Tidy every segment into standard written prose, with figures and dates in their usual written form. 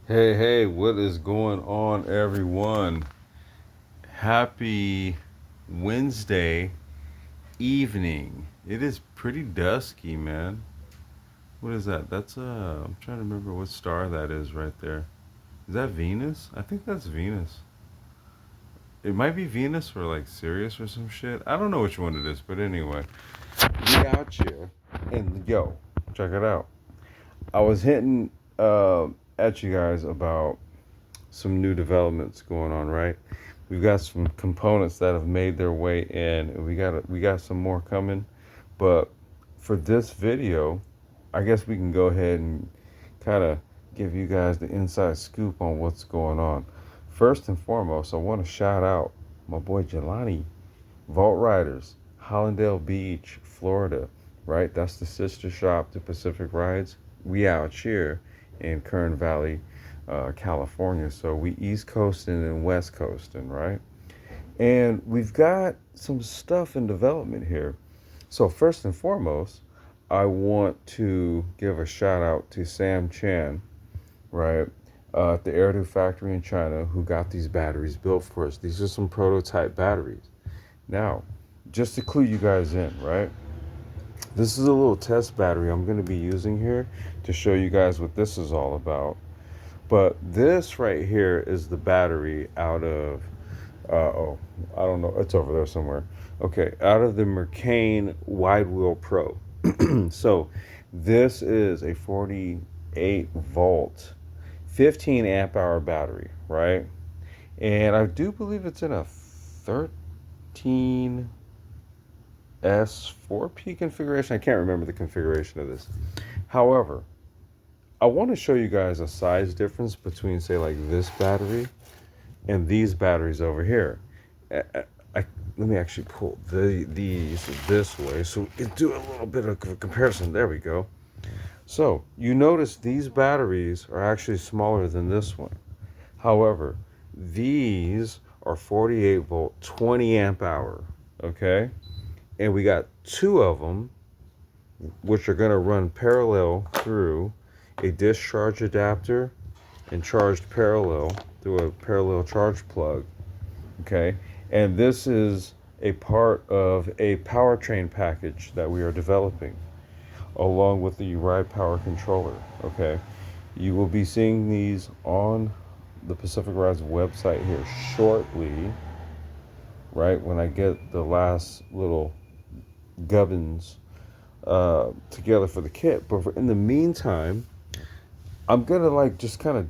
Hey, what is going on, everyone? Happy Wednesday evening. It is pretty dusky, man. What is that? I'm trying to remember what star that is right there. Is that Venus? I think that's Venus. It might be Venus or like Sirius or some shit. I don't know which one it is, but anyway, we out here and yo, check it out. I was hitting at you guys about some new developments going on, right? We've got some components that have made their way in, and we got some more coming. But for this video, I guess we can go ahead and kind of give you guys the inside scoop on what's going on. First and foremost, I want to shout out my boy Jelani, Voltriders, Hollandale Beach, Florida. Right, that's the sister shop to Pacific Rides. We out here in Kern Valley, California. So we East Coasting and West Coasting, right? And we've got some stuff in development here. So first and foremost, I want to give a shout out to Sam Chan, right, at the Eridu factory in China, who got these batteries built for us. These are some prototype batteries. Now, just to clue you guys in, right? This is a little test battery I'm going to be using here to show you guys what this is all about. But this right here is the battery out of, I don't know, it's over there somewhere. Okay, out of the Mercane Wide Wheel Pro. So this is a 48 volt, 15 amp hour battery, right? And I do believe it's in a 13 S4P configuration. I can't remember the configuration of this. However, I want to show you guys a size difference between, say, like this battery and these batteries over here. Let me actually pull these this way so we can do a little bit of a comparison. There we go. So you notice these batteries are actually smaller than this one. However, these are 48 volt, 20 amp hour. Okay, and we got two of them, which are going to run parallel through a discharge adapter and charged parallel through a parallel charge plug. Okay, and this is a part of a powertrain package that we are developing along with the ride power controller. Okay, you will be seeing these on the Pacific Rides website here shortly, right, when I get the last little gubbins together for the kit. But in the meantime, I'm gonna like just kind of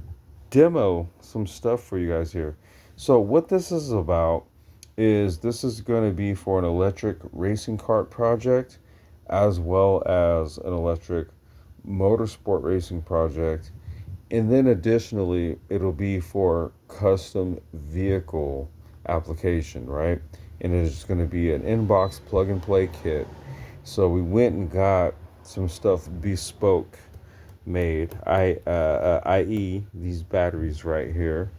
demo some stuff for you guys here. So what this is about is this is going to be for an electric racing kart project, as well as an electric motorsport racing project, and then additionally it'll be for custom vehicle application, right? And it's going to be an inbox plug and play kit. So we went and got some stuff bespoke made, i.e. these batteries right here,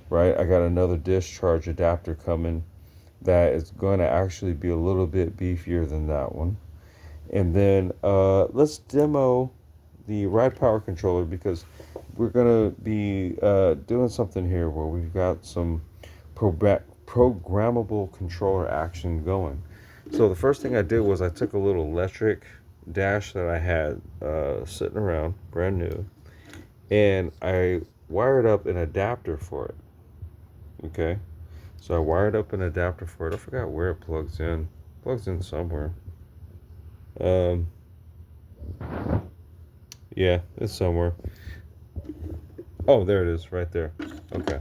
right? I got another discharge adapter coming that is going to actually be a little bit beefier than that one. And then let's demo the ride power controller, because we're going to be doing something here where we've got some programmable controller action going. So the first thing I did was I took a little electric dash that I had sitting around, brand new, and I wired up an adapter for it. Okay, so I wired up an adapter for it. I forgot where it plugs in. Plugs in somewhere. Um, yeah, it's somewhere. Oh, there it is, right there. Okay,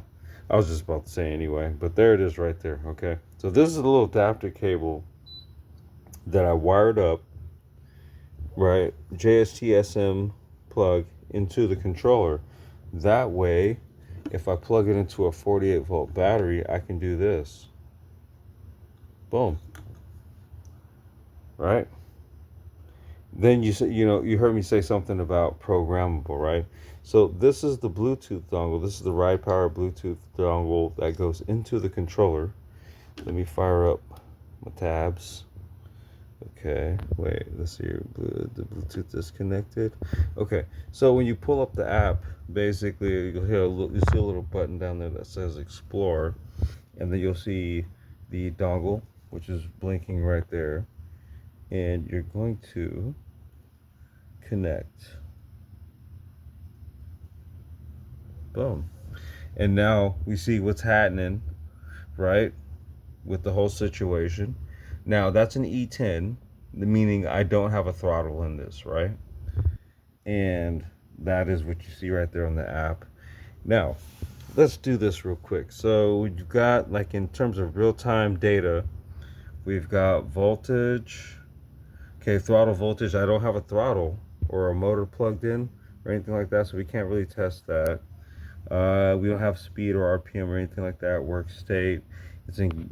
I was just about to say anyway, but there it is, right there. Okay, so this is a little adapter cable that I wired up, right, JST-SM plug into the controller. That way, if I plug it into a 48 volt battery, I can do this. Boom. Right? Then you heard me say something about programmable, right? So this is the Bluetooth dongle. This is the ride power Bluetooth dongle that goes into the controller. Let me fire up my tabs. Okay, wait, let's see. The Bluetooth disconnected. Okay, so when you pull up the app, basically you'll see a little button down there that says Explore, and then you'll see the dongle, which is blinking right there, and you're going to connect. Boom. And now we see what's happening, right, with the whole situation. Now that's an E10, meaning I don't have a throttle in this, right? And that is what you see right there on the app. Now, let's do this real quick. So you've got, like, in terms of real-time data, we've got voltage. Okay, throttle voltage. I don't have a throttle or a motor plugged in or anything like that, so we can't really test that. We don't have speed or RPM or anything like that. Work state. It's in,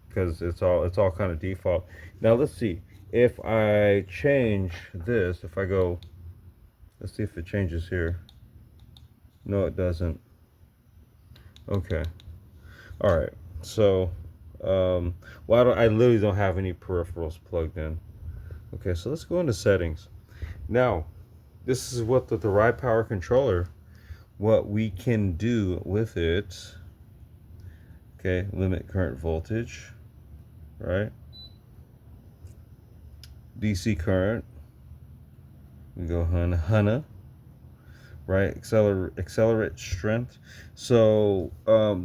because it's all kind of default. Now let's see if I change this. If I go, let's see if it changes here. No, it doesn't. Okay. All right. So, well, I literally don't have any peripherals plugged in. Okay, so let's go into settings. Now, this is what the ride power controller, what we can do with it. Okay, limit current voltage, right? DC current. We go Hana, right? Accelerate strength. So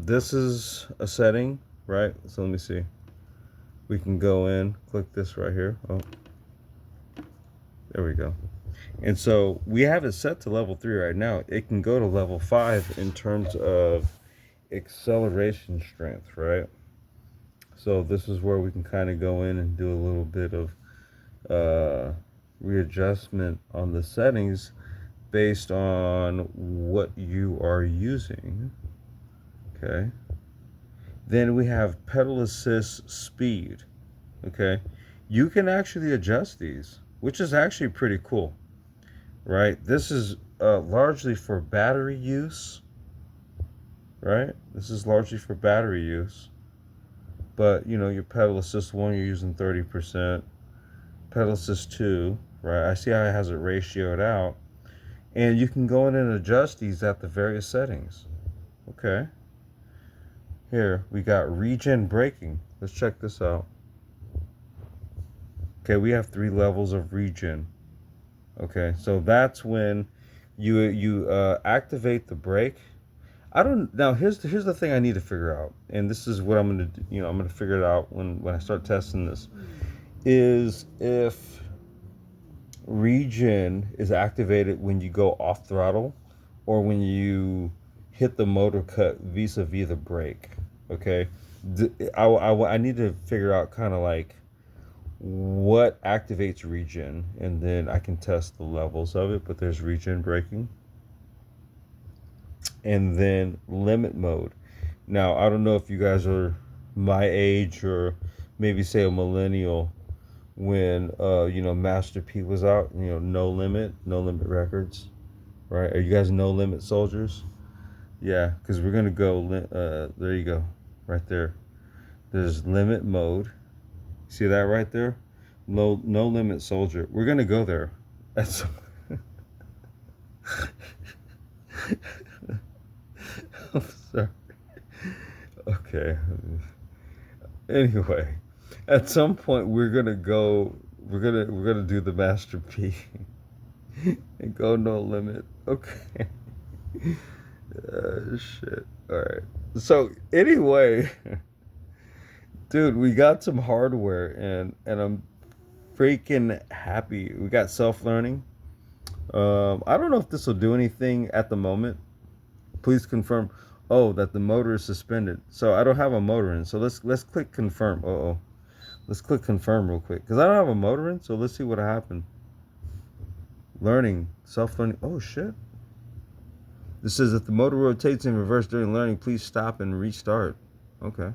this is a setting, right? So let me see. We can go in, click this right here. Oh, there we go. And so we have it set to level 3 right now. It can go to level 5 in terms of acceleration strength, right? So this is where we can kind of go in and do a little bit of readjustment on the settings based on what you are using. Okay. Then we have pedal assist speed. Okay. You can actually adjust these, which is actually pretty cool, right? This is largely for battery use, right? This is largely for battery use. But, your pedal assist 1, you're using 30%. Pedal assist 2, right? I see how it has it ratioed out. And you can go in and adjust these at the various settings. Okay. Here, we got regen braking. Let's check this out. Okay, we have 3 levels of regen. Okay, so that's when you activate the brake. Now here's the thing I need to figure out, and this is what I'm gonna do, I'm gonna figure it out when I start testing this, is if regen is activated when you go off throttle or when you hit the motor cut vis-a-vis the brake. Okay, I need to figure out kind of like what activates regen, and then I can test the levels of it. But there's regen braking, and then limit mode. Now I don't know if you guys are my age or maybe say a millennial when Master P was out. No limit records, right? Are you guys no limit soldiers? Yeah, because we're gonna go. There you go, right there. There's limit mode. See that right there? No limit soldier. We're gonna go there. That's. I'm sorry. Okay. Anyway, at some point we're gonna go. We're gonna do the Master P and go no limit. Okay. Shit. All right. So anyway, dude, we got some hardware and I'm freaking happy. We got self-learning. I don't know if this will do anything at the moment. Please confirm. Oh, that the motor is suspended. So I don't have a motor in. So let's click confirm. Uh-oh. Let's click confirm real quick. Because I don't have a motor in, so let's see what happened. Learning. Self-learning. Oh, shit. This says if the motor rotates in reverse during learning, please stop and restart. Okay.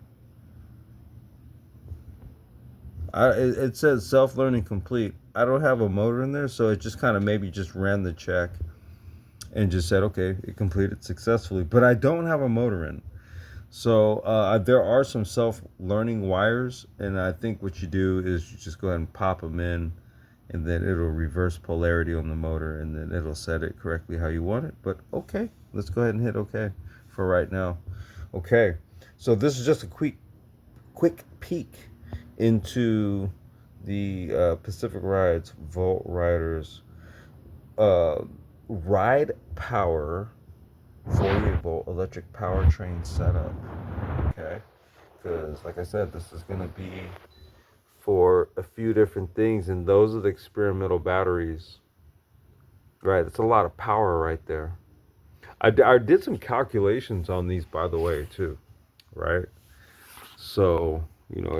It says self-learning complete. I don't have a motor in there, so it just kind of maybe just ran the check and just said, okay, it completed successfully. But I don't have a motor in. So there are some self-learning wires, and I think what you do is you just go ahead and pop them in, and then it'll reverse polarity on the motor, and then it'll set it correctly how you want it. But okay, let's go ahead and hit okay for right now. Okay, so this is just a quick peek into the Pacific Rides Voltriders ride power 48-volt electric powertrain setup. Okay, because like I said, this is going to be for a few different things, and those are the experimental batteries. Right, it's a lot of power right there. I did some calculations on these, by the way, too. Right, so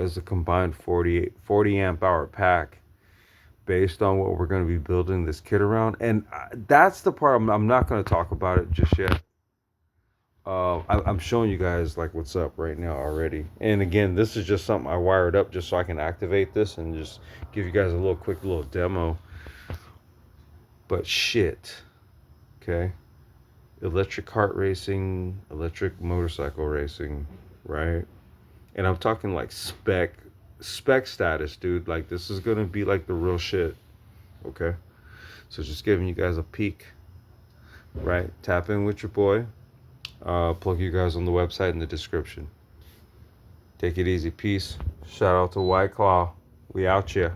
as a combined 40 amp hour pack, based on what we're going to be building this kit around, and that's the part I'm not going to talk about it just yet. I'm showing you guys like what's up right now already. And again, this is just something I wired up just so I can activate this and just give you guys a quick little demo. But shit, okay? Electric kart racing, electric motorcycle racing, right? And I'm talking like spec status, dude. Like this is gonna be like the real shit, okay? So just giving you guys a peek, right? Tap in with your boy. Plug you guys on the website in the description. Take it easy. Peace. Shout out to White Claw. We out here.